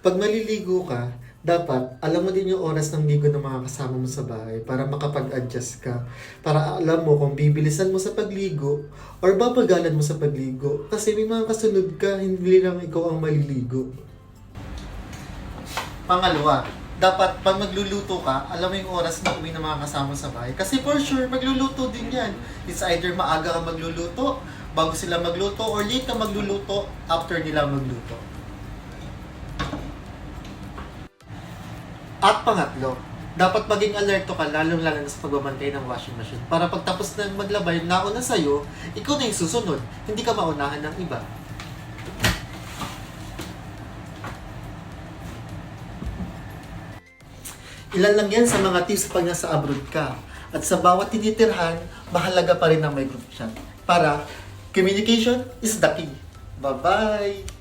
Pag maliligo ka, dapat alam mo din yung oras ng ligo ng mga kasama mo sa bahay para makapag-adjust ka. Para alam mo kung bibilisan mo sa pagligo or babagalan mo sa pagligo. Kasi may mga kasunod ka, hindi lang ikaw ang maliligo. Pangalawa, dapat pag magluluto ka, alam mo yung oras na uwi ng mga kasama sa bahay. Kasi for sure, magluluto din yan. It's either maaga ka magluluto, bago sila magluto, or late ka magluluto after nila magluto. At pangatlo, dapat maging alerto ka lalong-lalo na sa pagbabantay ng washing machine. Para pagtapos ng maglabay, nauna sa'yo, ikaw na yung susunod. Hindi ka maunahan ng iba. Ilan lang yan sa mga tips pag nasa abroad ka. At sa bawat tinitirhan, mahalaga pa rin ang may group chat. Para communication is the key. Bye-bye!